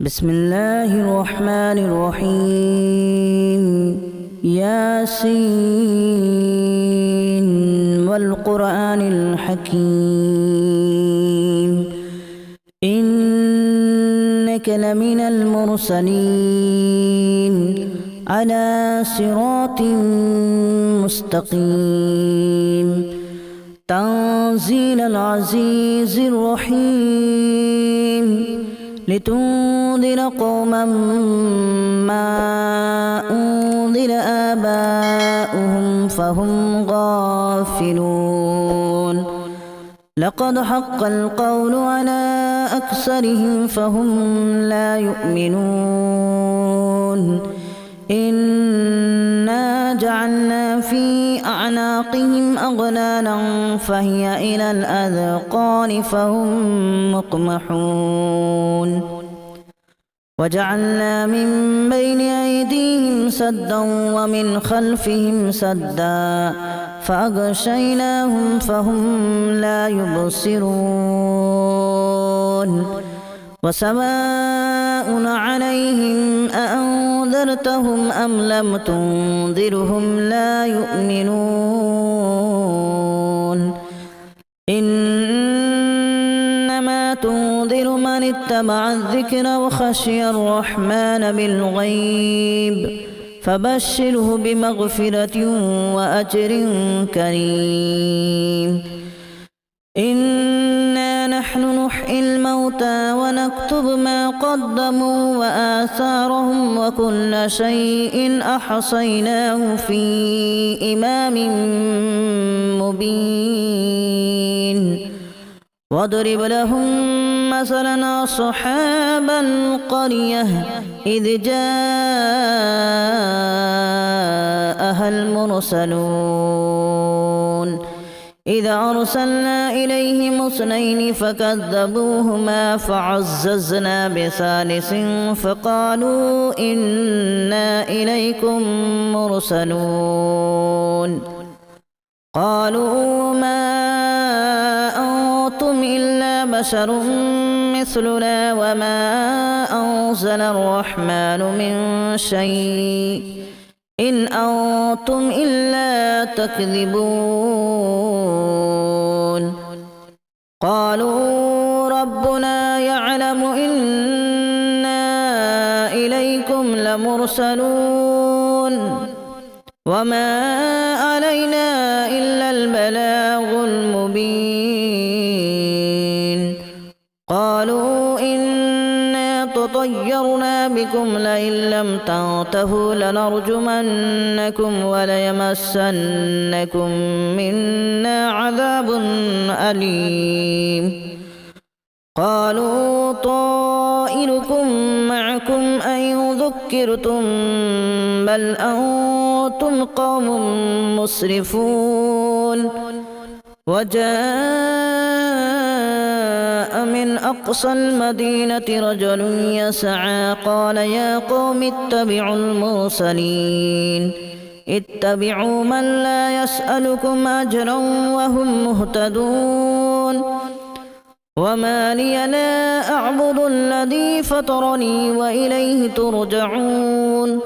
بسم الله الرحمن الرحيم ياسين والقرآن الحكيم إنك لمن المرسلين على صراط مستقيم تنزيل العزيز الرحيم لتنذر قوما ما أنذر آباؤهم فهم غافلون لقد حق القول على أكثرهم فهم لا يؤمنون إنا جعلنا في أعناقهم أغلالا فهي إلى الأذقان فهم مقمحون وجعلنا من بين أيديهم سدا ومن خلفهم سدا فأغشيناهم فهم لا يبصرون وسواء عليهم أأنذرتهم أم لم تنذرهم لا يؤمنون إنما تنذر من اتبع الذكر وخشي الرحمن بالغيب فبشره بمغفرة وأجر كريم إنا نحن نحيي الموتى ونكتب ما قدموا وآثارهم وكل شيء أحصيناه في إمام مبين واضرب لهم مثلا أصحاب القرية إذ جاءها المرسلون إذا أرسلنا إليهم اثنين فكذبوهما فعززنا بثالث فقالوا إنا إليكم مرسلون قالوا ما أنتم إلا بشر مثلنا وما أنزل الرحمن من شيء إن أنتم إلا تكذبون قالوا ربنا يعلم إنا إليكم لمرسلون وما علينا إلا البلاغ المبين قالوا إنا تطيرنا بكم لئن لم تنتهوا لنرجمنكم وليمسنكم منا عذاب أليم قالوا طائركم معكم أن ذكرتم بل أنتم قوم مسرفون وجاء من أقصى المدينة رجل يسعى قال يا قوم اتبعوا المرسلين اتبعوا من لا يسألكم أجرا وهم مهتدون وما لي لا أعبد الذي فطرني وإليه ترجعون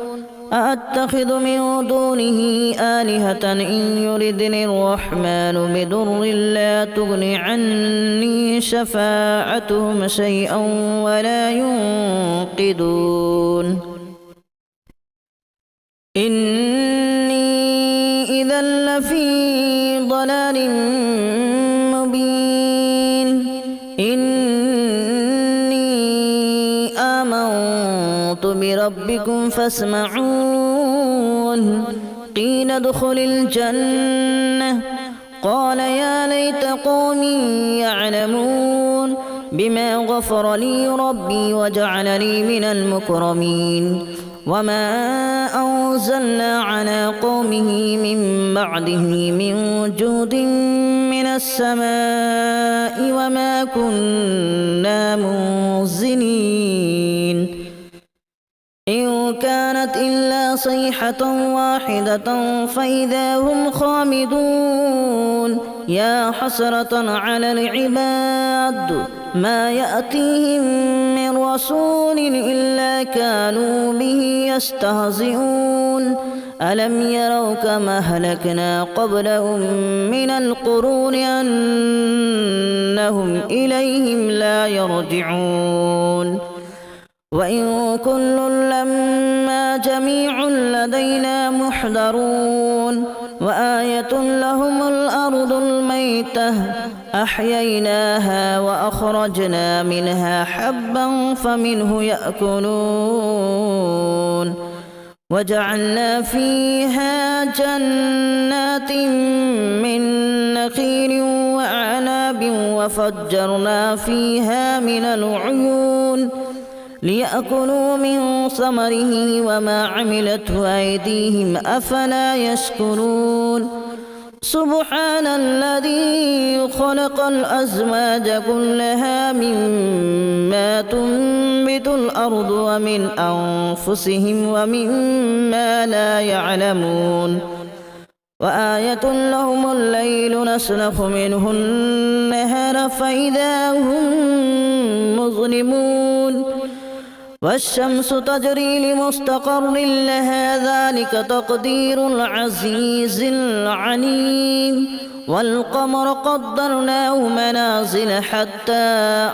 أأتخذ من دونه آلهة إن يردني الرحمن بضر لا تغن عني شفاعتهم شيئا ولا ينقذون إني إذا لفي ضلال مبين إني آمنت بربكم فاسمعون قيل ادخل الجنة قال يا ليت قومي يعلمون بما غفر لي ربي وجعلني من المكرمين وما أنزلنا على قومه من بعده من جود من السماء وما كنا منزلين إن كانت إلا صيحة واحدة فإذا هم خامدون يا حسرة على العباد ما يأتيهم من رسول إلا كانوا به يستهزئون ألم يروا كما أهلكنا قبلهم من القرون أنهم إليهم لا يرجعون وإن كل لما جميع لدينا محضرون وآية لهم الأرض الميتة أحييناها وأخرجنا منها حبا فمنه يأكلون وجعلنا فيها جنات من نخيل وأعناب وفجرنا فيها من العيون ليأكلوا من ثمره وما عملته أيديهم أفلا يشكرون سبحان الذي خلق الأزواج كلها مما تنبت الأرض ومن أنفسهم ومما لا يعلمون وآية لهم الليل نسلخ منه النهار فإذا هم مظلمون والشمس تجري لمستقر لها ذلك تقدير العزيز العليم والقمر قدرناه منازل حتى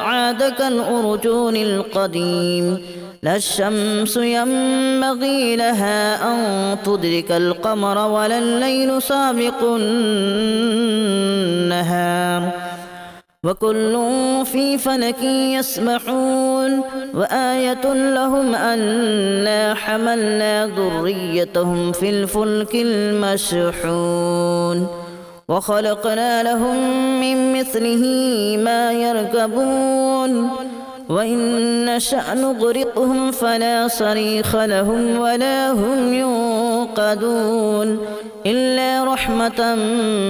عاد كالأرجون القديم لا الشمس ينبغي لها أن تدرك القمر ولا الليل سابق النهار وكل في فلك يسبحون وآية لهم أنا حملنا ذريتهم في الفلك المشحون وخلقنا لهم من مثله ما يركبون وإن نشأ نغرقهم فلا صريخ لهم ولا هم ينقذون إلا رحمة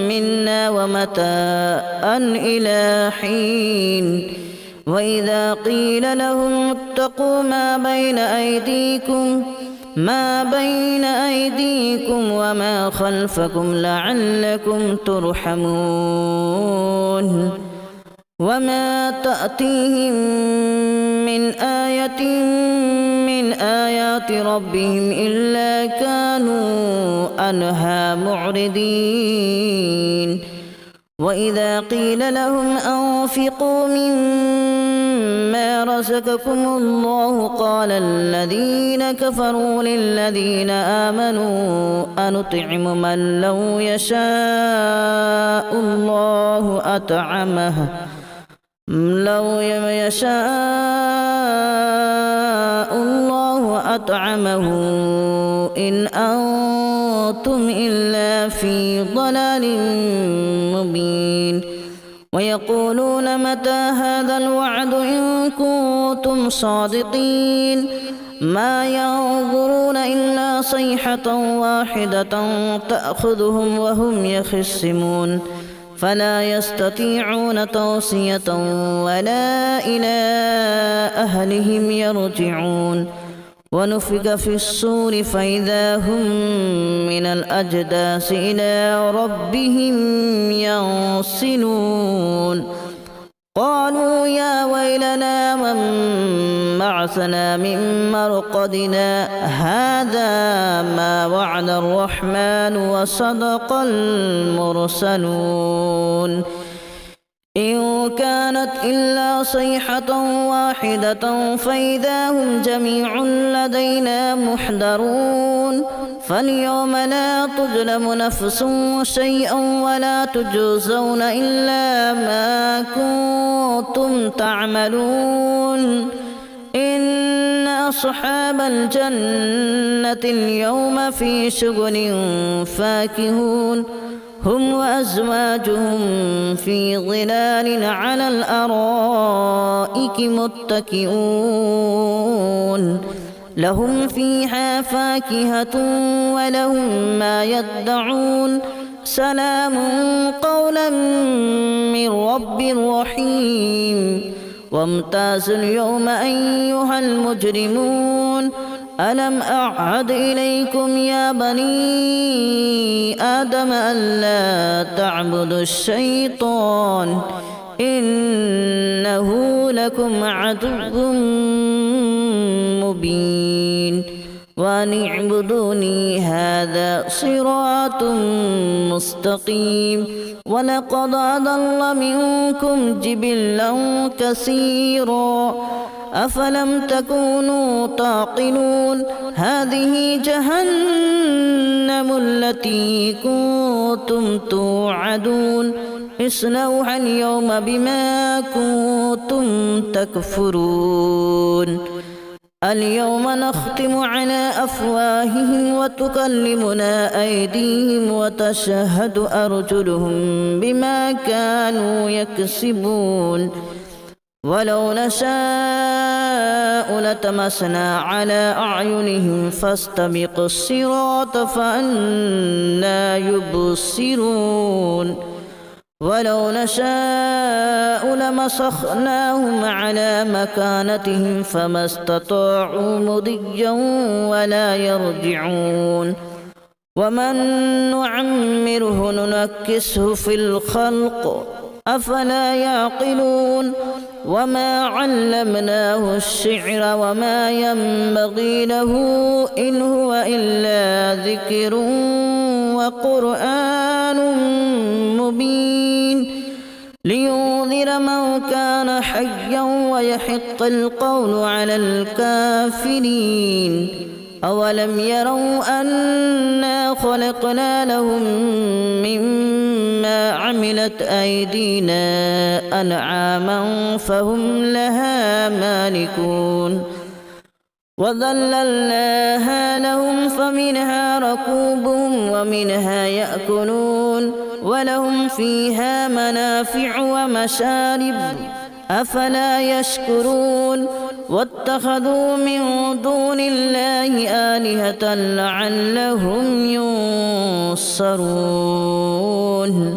منا ومتاعا إلى حين وإذا قيل لهم اتقوا ما بين أيديكم وما خلفكم لعلكم ترحمون وما تأتيهم من آية من آيات ربهم إلا كانوا عنها معرضين وإذا قيل لهم أنفقوا مما رزقكم الله قال الذين كفروا للذين آمنوا أنطعم من لو يشاء الله أطعمه إن أنتم إلا في ضلال مبين ويقولون متى هذا الوعد إن كنتم صادقين ما ينظرون إلا صيحة واحدة تأخذهم وهم يخصمون فلا يستطيعون توصية ولا إلى أهلهم يرجعون ونفخ في الصور فإذا هم من الأجداث إلى ربهم ينسلون قالوا يا ويلنا من بعثنا من مرقدنا هذا ما وعد الرحمن وصدق المرسلون إن كانت إلا صيحة واحدة فإذا هم جميع لدينا محضرون فاليوم لا تظلم نفس شيئا ولا تجزون إلا ما كنتم تعملون إن أصحاب الجنة اليوم في شغل فاكهون هم وأزواجهم في ظلال على الأرائك متكئون لهم فيها فاكهة ولهم ما يدعون سلام قولا من رب رحيم وامتازوا اليوم أيها المجرمون ألم أعهد إليكم يا بني آدم ألا تعبدوا الشيطان إنه لكم عدو مبين وأن اعبدوني هذا صراط مستقيم ولقد أضل منكم جبلا كثيرا أفلم تكونوا تعقلون هذه جهنم التي كنتم توعدون اصلوها اليوم بما كنتم تكفرون اليوم نختم على أفواههم وتكلمنا أيديهم وتشهد أرجلهم بما كانوا يكسبون ولو نشاء لتمسنا على أعينهم فاستبقوا الصراط فأنى يبصرون ولو نشاء لمسخناهم على مكانتهم فما استطاعوا مضيا ولا يرجعون ومن نعمره ننكسه في الخلق أفلا يعقلون وما علمناه الشعر وما ينبغي له إن هو إلا ذكر وقرآن مبين لينذر من كان حيا ويحق القول على الكافرين أولم يروا أنا خلقنا لهم مما عملت أيدينا أنعاما فهم لها مالكون وذللناها لهم فمنها ركوبهم ومنها يأكلون ولهم فيها منافع ومشارب أفلا يشكرون واتخذوا من دون الله آلهة لعلهم ينصرون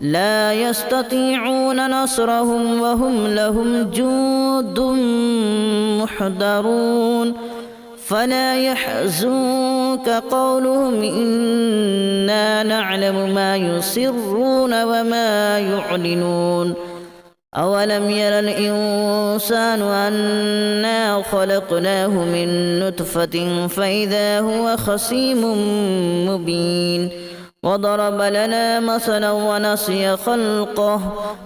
لا يستطيعون نصرهم وهم لهم جند محضرون فلا يحزنك قولهم إنا نعلم ما يسرون وما يعلنون أولم ير الإنسان أنا خلقناه من نطفة فإذا هو خصيم مبين وضرب لنا مثلا ونسي خلقه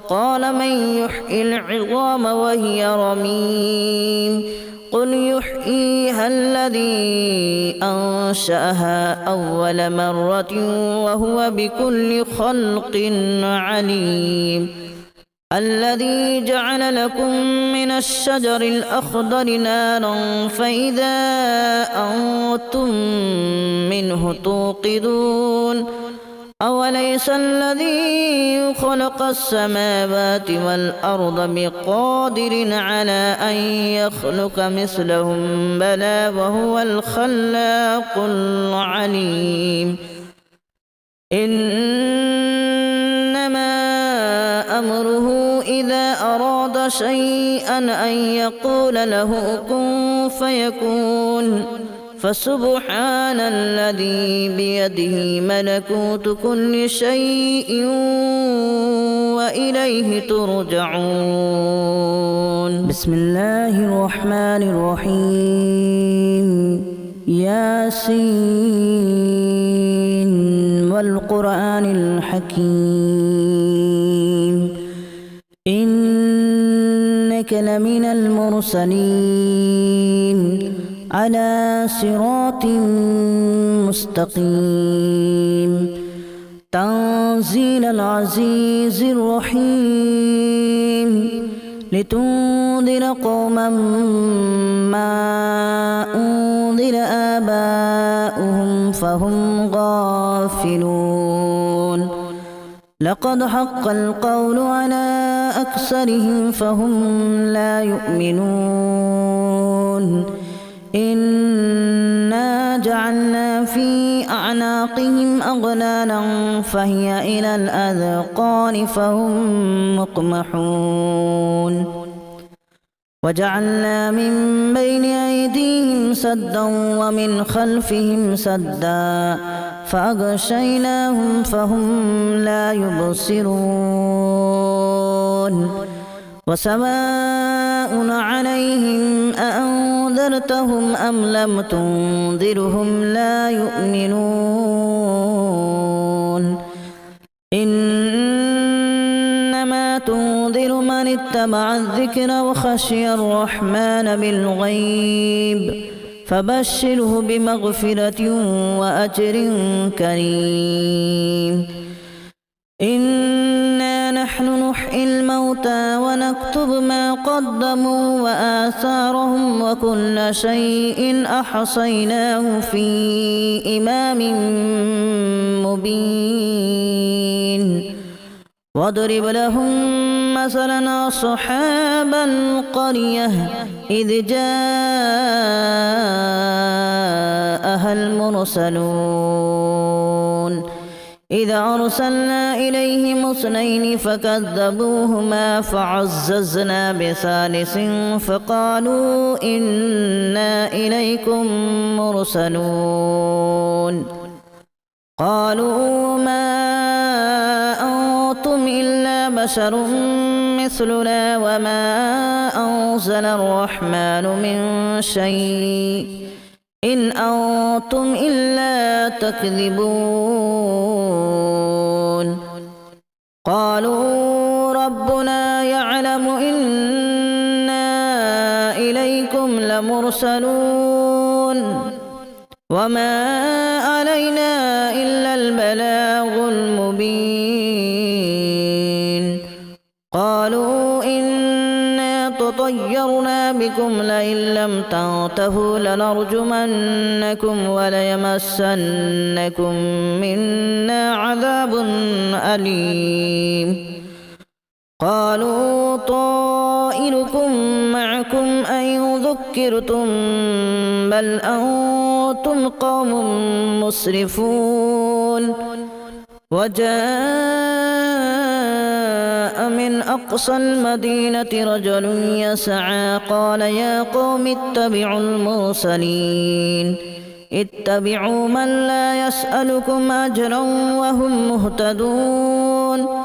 قال من يحيي العظام وهي رميم قل يحييها الذي أنشأها أول مرة وهو بكل خلق عليم الذي جعل لكم من الشجر الأخضر نارا فإذا أنتم منه توقدون أوليس الذي خلق السماوات والأرض بقادر على أن يخلق مثلهم بلى وهو الخلاق العليم إنما أمره إذا أراد شيئا أن يقول له كن فيكون فسبحان الذي بيده ملكوت كل شيء وإليه ترجعون بسم الله الرحمن الرحيم ياسين والقرآن الحكيم إنك لمن المرسلين على صراط مستقيم تنزيل العزيز الرحيم لتنذر قوما ما أنذر آباؤهم فهم غافلون لقد حق القول على أكثرهم فهم لا يؤمنون إنا جعلنا في أعناقهم أغلالا فهي إلى الأذقان فهم مقمحون وجعلنا من بين أيديهم سدا ومن خلفهم سدا فأغشيناهم فهم لا يبصرون وسواء عليهم أأنذرتهم أم لم تنذرهم لا يؤمنون إنما تنذر من اتبع الذكر وخشي الرحمن بالغيب فبشره بمغفرة وأجر كريم إنا نحن نحيي الموتى ونكتب ما قدموا وآثارهم وكل شيء أحصيناه في إمام مبين واضرب لهم مثلا أصحاب القرية إذ جاءها المرسلون إذا أرسلنا إليهم اثنين فكذبوهما فعززنا بثالث فقالوا إنا إليكم مرسلون قالوا ما أنتم إلا بشر مثلنا وما أنزل الرحمن من شيء إن أنتم إلا تكذبون قالوا ربنا يعلم إنا إليكم لمرسلون وما علينا إلا البلاغ المبين قالوا إنا تطيرنا بكم لئن لم تنتهوا لنرجمنكم وليمسنكم منا عذاب أليم قالوا طائركم معكم أئن ذكرتم بل أنتم قوم مسرفون وجاء من أقصى المدينة رجل يسعى قال يا قوم اتبعوا المرسلين اتبعوا من لا يسألكم أجرا وهم مهتدون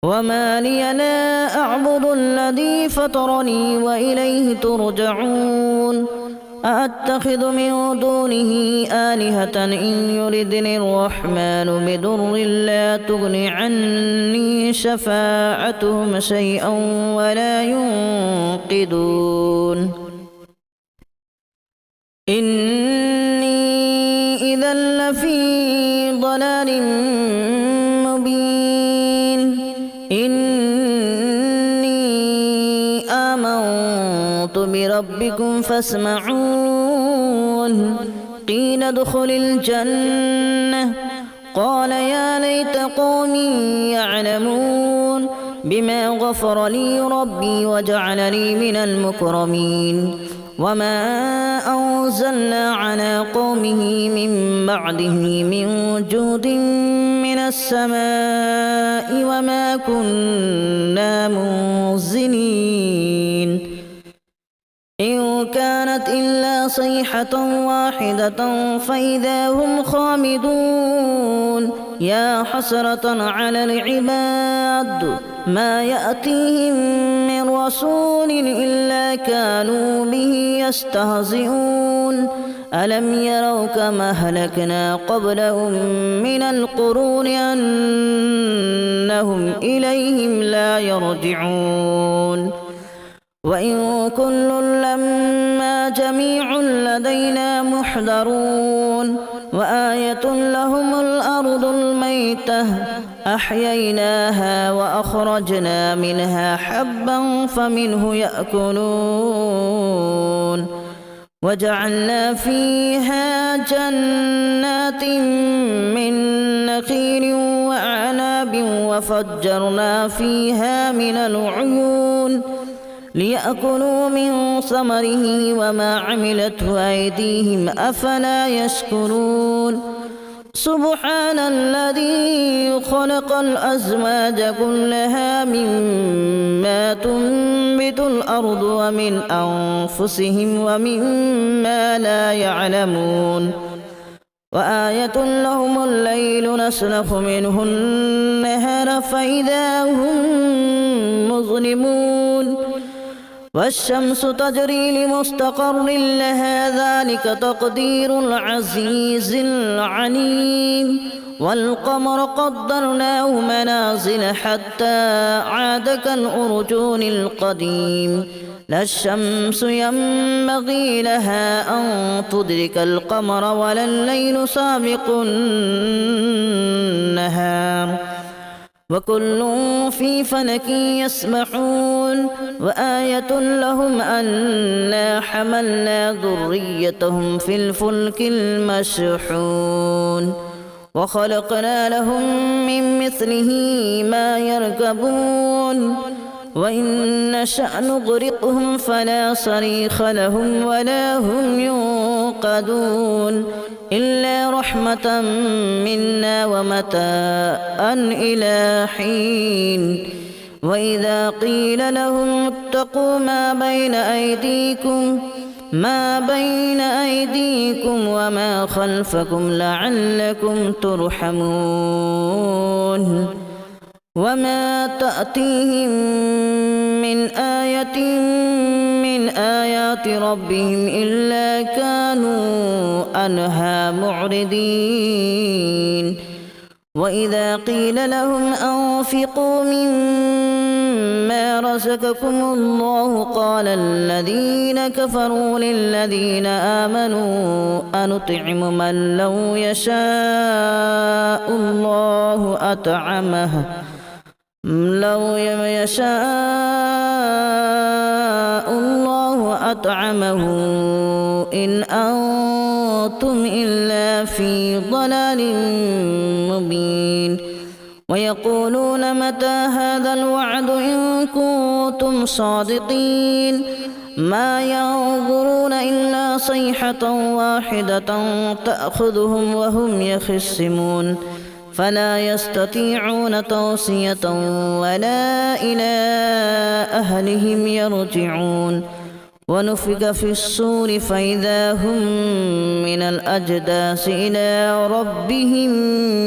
وما لي لا أعبد الذي فطرني وإليه ترجعون أأتخذ من دونه آلهة إن يردني الرحمن بضر لا تغن عني شفاعتهم شيئا ولا ينقذون إني إذا لفي ضلال مبين إني آمنت بربكم فاسمعون قيل ادخل الجنة قال يا ليت قومي يعلمون بما غفر لي ربي وجعلني من المكرمين وما أنزلنا على قومه من بعده من جود من السماء وما كنا منزلين إن كانت إلا صيحة واحدة فإذا هم خامدون يا حسرة على العباد ما يأتيهم من رسول إلا كانوا به يستهزئون ألم يروا كما أهلكنا قبلهم من القرون أنهم إليهم لا يرجعون وإن كل لما جميع لدينا محضرون وآية لهم الأرض الميتة أحييناها وأخرجنا منها حبا فمنه يأكلون وجعلنا فيها جنات من نخيل وأعناب وفجرنا فيها من العيون ليأكلوا من ثمره وما عملته أيديهم أفلا يشكرون سبحان الذي خلق الأزواج كلها مما تنبت الأرض ومن أنفسهم ومما لا يعلمون وآية لهم الليل نسلخ منه النهار فإذا هم مظلمون والشمس تجري لمستقر لها ذلك تقدير العزيز العليم والقمر قدرناه منازل حتى عاد كالأرجون القديم لا الشمس ينبغي لها أن تدرك القمر ولا الليل سابق النهار وكل في فلك يسبحون وآية لهم أنا حملنا ذريتهم في الفلك المشحون وخلقنا لهم من مثله ما يركبون وإن نشأ نغرقهم فلا صريخ لهم ولا هم ينقذون إلا رحمة منا ومتاعا إلى حين وإذا قيل لهم اتقوا ما بين أيديكم وما خلفكم لعلكم ترحمون وما تأتيهم من آية من آيات ربهم إلا كانوا عنها معرضين وإذا قيل لهم أنفقوا مما رزقكم الله قال الذين كفروا للذين آمنوا أنطعم من لو يشاء الله أطعمه إن أنتم إلا في ضلال مبين ويقولون متى هذا الوعد إن كنتم صادقين ما ينظرون إلا صيحة واحدة تأخذهم وهم يخصمون فلا يستطيعون توصية ولا إلى أهلهم يرجعون ونفخ في الصور فإذا هم من الأجداث إلى ربهم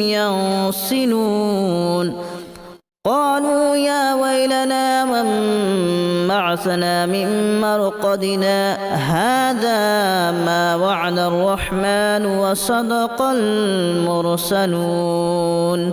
ينسلون قالوا يا ويلنا من بعثنا من مرقدنا هذا ما وعد الرحمن وصدق المرسلون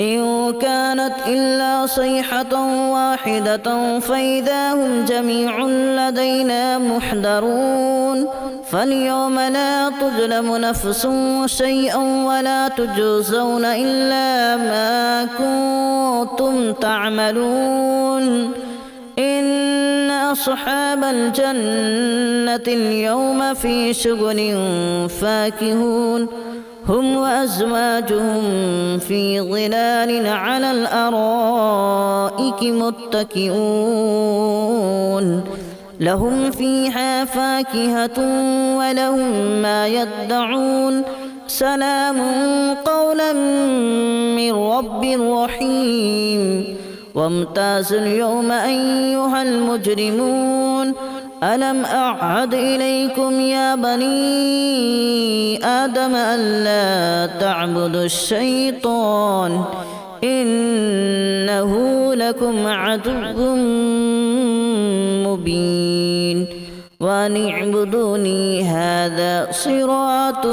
إن كانت إلا صيحة واحدة فإذا هم جميع لدينا محضرون فاليوم لا تظلم نفس شيئا ولا تجزون إلا ما كنتم تعملون إن أصحاب الجنة اليوم في شغل فاكهون هم وأزواجهم في ظلال على الأرائك متكئون لهم فيها فاكهة ولهم ما يدعون سلام قولا من رب رحيم وامتازوا اليوم أيها المجرمون ألم أعهد إليكم يا بني آدم ألا تعبدوا الشيطان إنه لكم عدو مبين وأن اعبدوني هذا صراط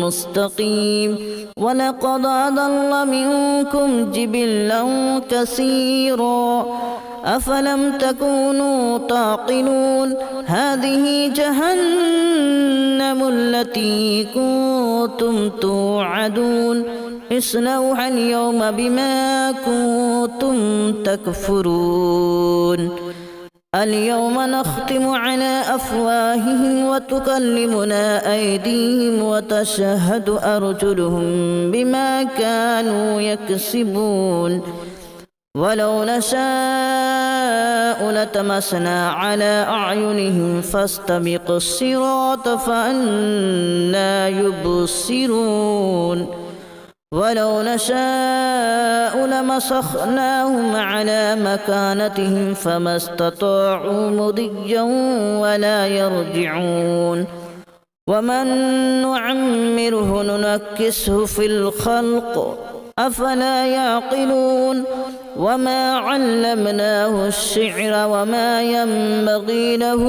مستقيم ولقد أضل منكم جبلا كثيرا أفلم تكونوا تعقلون هذه جهنم التي كنتم توعدون اصلوها اليوم بما كنتم تكفرون اليوم نختم على أفواههم وتكلمنا أيديهم وتشهد أرجلهم بما كانوا يكسبون ولو نشاء لتمسنا على أعينهم فاستبقوا الصراط فأنى يبصرون ولو نشاء لمسخناهم على مكانتهم فما استطاعوا مضيا ولا يرجعون ومن نعمره ننكسه في الخلق أفلا يعقلون وما علمناه الشعر وما ينبغي له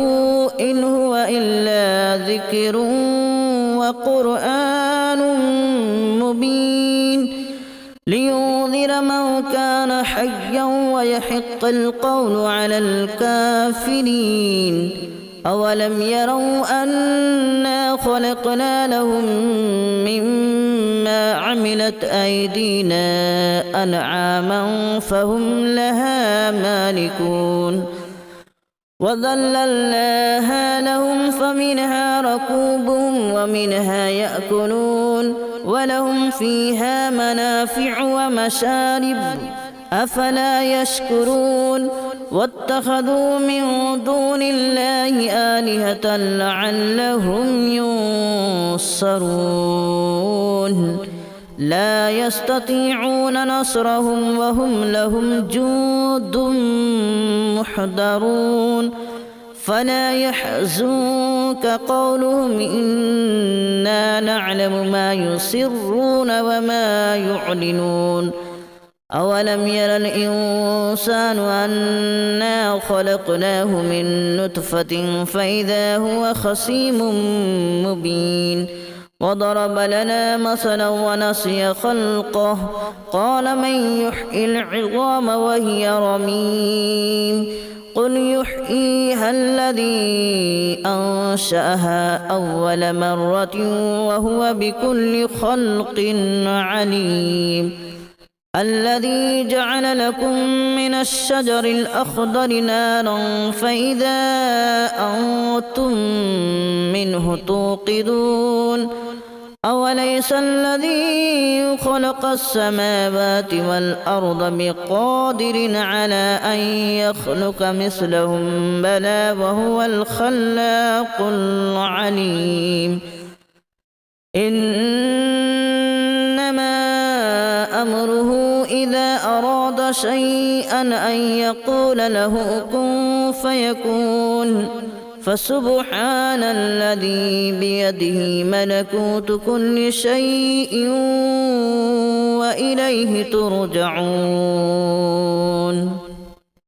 إن هو إلا ذكر وقرآن مبين لينذر من كان حيا ويحق القول على الكافرين أولم يروا أنا خلقنا لهم مما عملت أيدينا أنعاما فهم لها مالكون وذللناها لهم فمنها ركوبهم ومنها يأكلون ولهم فيها منافع ومشارب أفلا يشكرون واتخذوا من دون الله آلهة لعلهم ينصرون لا يستطيعون نصرهم وهم لهم جند محضرون فلا يحزنك قولهم إنا نعلم ما يسرون وما يعلنون أولم ير الإنسان أنا خلقناه من نطفة فإذا هو خصيم مبين وضرب لنا مثلا ونسي خلقه قال من يحيي العظام وهي رميم قل يحييها الذي أنشأها أول مرة وهو بكل خلق عليم الذي جعل لكم من الشجر الأخضر نارا فإذا أنتم منه توقدون أوليس الذي خلق السماوات والأرض بقادر على أن يخلق مثلهم بلى وهو الخلاق العليم إنما أمره إذا أراد شيئا أن يقول له كن فيكون فسبحان الذي بيده ملكوت كل شيء وإليه ترجعون